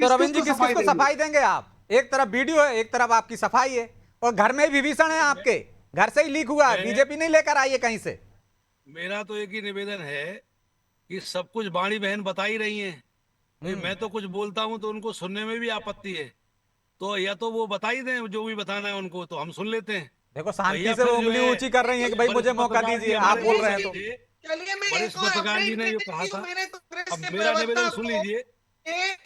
तो रविंद्र जी किस किसको सफाई देंगे आप? एक तरफ वीडियो है, एक तरफ आपकी सफाई है, और घर में विभीषण है, आपके घर से ही लीक हुआ है, बीजेपी नहीं लेकर आई है कहीं से। मेरा तो एक ही निवेदन है कि सब कुछ बाणी बहन बता ही रही हैं। भाई मैं तो कुछ बोलता हूं तो उनको सुनने में भी आपत्ति है, तो या तो वो बता ही दें जो भी बताना है उनको, तो हम सुन लेते हैं। देखो शांति या से वो फिर जो उंगली है ऊंची कर रही है कि भाई वरिष्ठ मुझे मौका पत्रकार जी दीजिए, आप हमारे बोल बोल रहे हैं रहे तो। थे, चलिए मैं वरिष्ठ एक और पत्रकार जी अपडेट ने दे जो कहा देती हूँ। था। मैंने कांग्रेस अब के मेरा निवेदन प्रवक्ता सुन को लीजिए।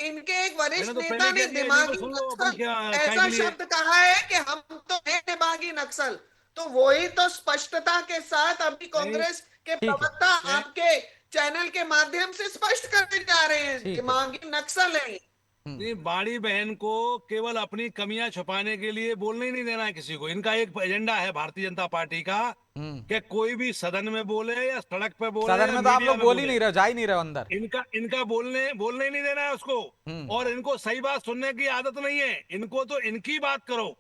इनके एक मैंने वरिष्ठ तो नेता पहले ने कह दिया, इन्हीं को दिमागी सुन लो अपन नक्सल क्या काय के ऐसा लिए। शब्द कहा है कि हम तो है दिमागी नक्सल। तो वही तो स्पष्टता के साथ अभी नहीं, कांग्रेस के ठीक है, प्रवक्ता मैं आपके चैनल के माध्यम से स्पष्ट करने जा रहे हैं, ठीक है। दिमागी नक्सल है। नहीं, बाड़ी बहन को केवल अपनी कमियां छुपाने के लिए बोलने ही नहीं देना है किसी को। इनका एक एजेंडा है भारतीय जनता पार्टी का कि कोई भी सदन में बोले या सड़क पे बोले सदन या में तो आप मीडिया लोग में बोल ही बोले, नहीं रहे, जा ही नहीं रहे अंदर। इनका इनका बोलने बोलने ही नहीं देना है उसको। और इनको सही बात सुनने की आदत नहीं है। इनको तो इनकी बात करो,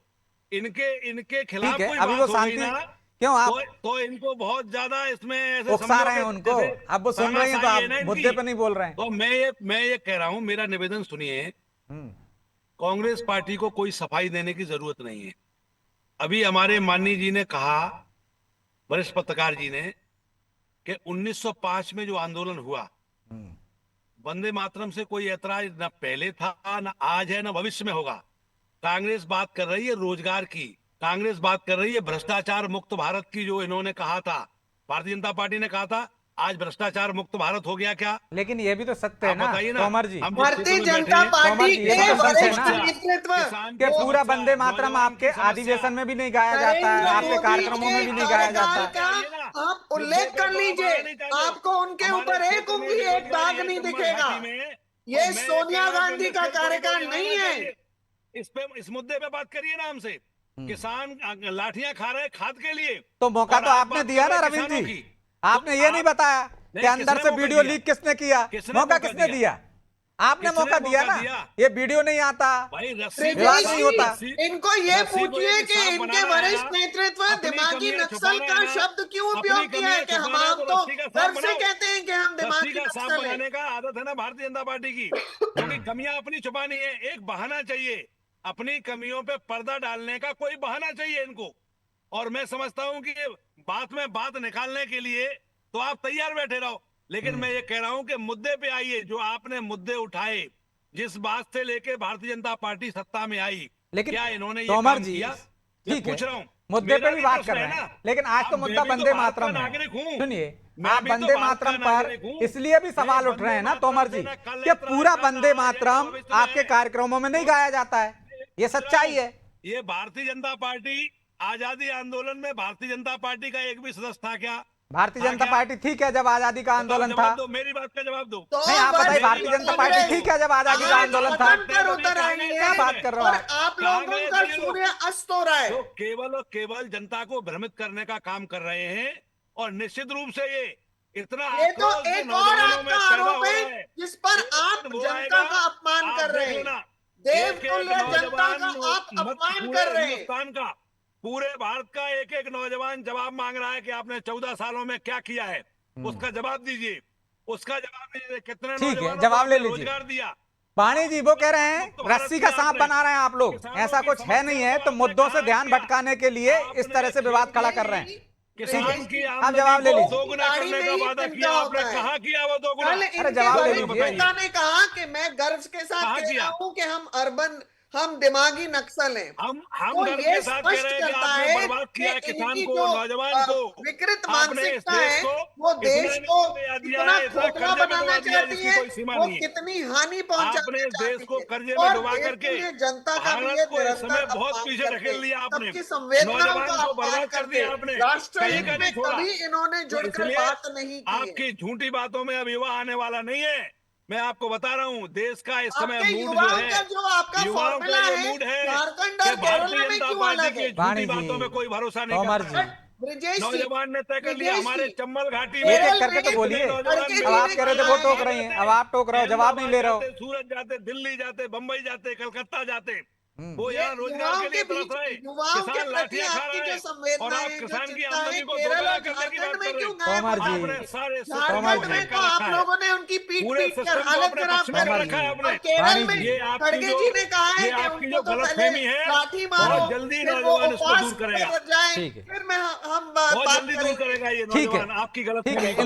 इनके इनके ठीक खिलाफ है, कोई अभी वो बात हो गई शांति ना, क्यों आप तो इनको बहुत ज्यादा इसमें ऐसे उकसा समझो रहे हैं कि उनको? जैसे अब वो सुन रही हैं तो तानाशाही है आप ना मुद्दे इनकी। पे नहीं बोल रहे हैं। तो मैं ये कह रहा हूं, मेरा निवेदन सुनिए। हम्म। कांग्रेस पार्टी को कोई सफाई देने की जरूरत नहीं है। अभी हमारे माननीय जी ने कहा, वरिष्ठ पत्रकार जी ने, कि 1905 में जो आंदोलन हुआ, वंदे मातरम से कोई ऐतराज न पहले था, न आज है, न भविष्य में होगा। कांग्रेस बात कर रही है रोजगार की, कांग्रेस बात कर रही है भ्रष्टाचार मुक्त भारत की, जो इन्होंने कहा था, भारतीय जनता पार्टी ने कहा था। आज भ्रष्टाचार मुक्त भारत हो गया क्या? लेकिन ये भी तो सत्य है आप ना बताइए ना। तोमर जी, हम जिस क्षेत्र भारतीय में बैठे जनता हैं, तोमर पार्टी जी, ये भी के तो किसान की सत्य है वरिष्ठ ना समस्या, नेतृत्व किसान कि की वो पूरा समस्या, वंदे मातरम नौजवान आपके की समस्या। अधिवेशन में भी नहीं गाया जाता है, नरेंद्र आपके मोदी कार्यक्रमों के में भी नहीं गाया जाता कार्यकाल है। का आइए ना, आप मुद्दे उल्लेख पे कर बड़ा लीजिए, बढ़ाना नहीं चाहते। आपको उनके हमारे ऊपर एक क्षेत्र में उंगली एक बेरोजगारी दाग है नहीं चंबल दिखेगा। घाटी में, और ये मैं ये कह सोनिया रहा हूँ कि गांधी का 19 करोड़ कार्यकाल रोजगार नहीं आना है। चाहिए। इस मुद्दे पे बात करिए ना हमसे। किसान लाठियां खा रहे हैं खाद के लिए, तो मौका और तो आप आपने बात दिया कर रहे ना हैं रविंद्र किसानों जी, की। आपने तो ये नहीं बताया कि नहीं, अंदर किसने से मौका वीडियो दिया? लीक किसने किया। किसने मौका मौका किसने दिया? दिया? आपने किसने मौका दिया मौका ना। दिया? ये वीडियो नहीं आता, भाई रस्सी को विवाद ब्रिजेश नहीं साफ, होता। जी, इनको ये रस्सी को पूछिए यदि कि साफ इनके बनाना है ना, वरिष्ठ नेतृत्व अपनी दिमागी कमियां नक्सल छुपाना है का ना, शब्द क्यों अपनी उपयोग किया है कमियां कि छुपाना है हम तो तो रस्सी का साफ गर्व से बनाओ। कहते हैं कि हम रस्सी दिमागी का साफ नक्सल है। बनाने का आदत है ना भारतीय जनता पार्टी की, क्योंकि कमियां अपनी छुपानी है। एक बहाना चाहिए, अपनी कमियों पे पर्दा डालने का कोई बहाना चाहिए इनको। और मैं समझता हूं कि ये बात में बात निकालने के लिए तो आप तैयार बैठे रहो, लेकिन मैं ये कह रहा हूं कि मुद्दे पे आइए। जो आपने मुद्दे उठाए, जिस बात से लेके भारतीय जनता पार्टी सत्ता में आई, लेकिन क्या इन्होंने ये तोमर काम जी, किया? मैं ठीक है, पूछ रहा हूं। मुद्दे पे मेरा भी भी बात प्रश्न कर है रहे ना। हैं, लेकिन आज तो अब मुद्दा मैं भी तो वंदे भारत का मातरम है। नागरिक हूं। सुनिए, मैं आप भी तो वंदे भारत का मातरम पर नागरिक हूं। इसलिए भी नहीं, सवाल उठ रहे वंदे हैं ना मातरम तोमर जी से ना कल कि ऐतराज पूरा था, ना वंदे आज है, ना मातरम भविष्य में आपके है। कार्यक्रमों में नहीं तो गाया जाता है। ये पूछ रहा सच्चाई हूं, है। ये भारतीय जनता पार्टी आजादी आंदोलन में भारतीय जनता पार्टी का एक भी सदस्य था क्या? भारतीय था जनता क्या? पार्टी ठीक है जब आजादी का बताओ, आंदोलन था। जवाब दो, मेरी बात का जवाब दो। तो नहीं, आप बताइए, वरिष्ठ मेरी भारतीय बात जनता का पार्टी जवाब कांग्रेस दो। ठीक है जब आजादी का अरे आज आंदोलन बात था। सदन करते हैं पर तो ये उतर कहाँ आई गए थे क्या है ये बात में? कर रहे हो और आप? आप कहाँ लोगों गए का थे ये लोग? सूर्य अस्त हो रहा है। जो केवल और केवल जनता को भ्रमित करने का काम कर रहे हैं। और निश्चित रूप से ये इतना ये तो आक्रोश जो एक और नौजवानों में आपका पैदा आरोप हो है रहा है, जिस पर एक आप दिन वो जनता आएगा, का अपमान आप कर देख रहे हैं। लेना। एक एक देवतुल्य जनता नौजवान, का आप अपमान पूरे कर रहे हैं। हिंदुस्तान का, पूरे भारत का एक एक नौजवान जवाब मांग रहा है कि आपने 14 सालों में क्या किया है। उसका जवाब दीजिए, उसका जवाब दीजिए। कितने ठीक है, नौजवानों को जवाब ले आपने लीजिए। रोजगार दिया? पानी जी वो कह रहे हैं मुक्त भारत रस्सी का किया सांप आपने। बना रहे हैं आप लोग, किसानों ऐसा की कुछ है नहीं समस्या है, को तो आपने मुद्दों से हल ध्यान किया। भटकाने के लिए इस आपने तरह से विवाद खड़ा कर रहे हैं। किसान की आप आमदनी जवाब ले को लीजिए। दोगुना गाड़ी करने में का ही वादा तिनका किया आपने, होता है। कहाँ किया वो दोगुना? कल अरे इनके जवाब ले वरिष्ठ लीजिए। नेता ने कहा कि मैं गर्व के साथ कहाँ कह रहा किया? हूं कि हम दिमागी नक्सल हैं। हम तो गर्व ये के साथ कह स्पष्ट रहे हैं कि करता आपने है बर्बाद कि किया है किसान इनकी को, जो नौजवान को। विकृत आपने इस मानसिकता देश है को वो इतना देश को न्याय दिया इतना है, इतना खोखला कर्जे में बनाना डुबा दिया है चाहती जिसकी है, कोई सीमा वो नहीं है। कितनी हानि आपने पहुंचाना इस देश चाहती को है। कर्जे में और डुबा देश के करके लिए जनता का भी ये भारत को इस निरंतर समय बहुत अपमान पीछे करते, ढकेल दिया आपने। सबकी संवेदनाओं का नौजवान को अपमान बर्बाद कर करते, दिया आपने, कहीं राष्ट्रहित का में नहीं छोड़ा। कभी इन्होंने तो जुड़कर इसलिए बात नहीं की है। आपकी झूठी बातों में अब युवा आने वाला नहीं है। मैं आपको बता रहा हूं, देश का इस समय आपके मूड जो युवाओं है, का जो आपका युवाओं का फॉर्मूला ये है मूड है झारखंड कि और केरला भारतीय में जनता क्यों पार्टी अलग है? की झूठी वाणी जी, बातों में कोई भरोसा नहीं तोमर करता जी, है। ब्रिजेश जी, नौजवान ने तय कर लिया, ब्रिजेश हमारे जी, चंबल घाटी एक में एक केरल करके तो में इतने बोलिए। नौजवान खड़गे अब जी आप ने कह रहे थे कहा वो है टोक वहां रही हैं, जाते, अब आप टोक रहे हो, जवाब नहीं अहमदाबाद ले रहे हो। जाते, सूरत जाते, दिल्ली जाते, बंबई जाते, कलकत्ता जाते, वो यहाँ रोजगार के लिए तरस रहे, युवाओं के किसान प्रति लाठियां खा आपकी रहे जो हैं, और संवेदनाएं आप जो किसान की चिंता है आमदनी को केरल दोगुना और करने की बात झारखंड में कर रहे क्यों हैं। गायब तोमर हो जी, रही आपने है? सारे सिस्टम झारखंड को में फेंक तो कर आप रखा है, लोगों ने उनकी पीट पूरे पीट कर सिस्टम को हालत अपने खराब पक्ष में कर कर तोमर दी। रखा है जी, आपने। और केरल वाणी में जी, ये आपकी खड़गे जो जी ने कहा है ये कि आपकी उनको जो तो पहले गलतफहमी है, लाठी मारो, बहुत जल्दी फिर वो नौजवान इसको उपवास दूर करेगा, पर जाए, ठीक है, फिर मैं हम बहुत बात जल्दी दूर करेंगे। करेगा ये ठीक है, नौजवान आपकी ठीक गलतफहमी है। को।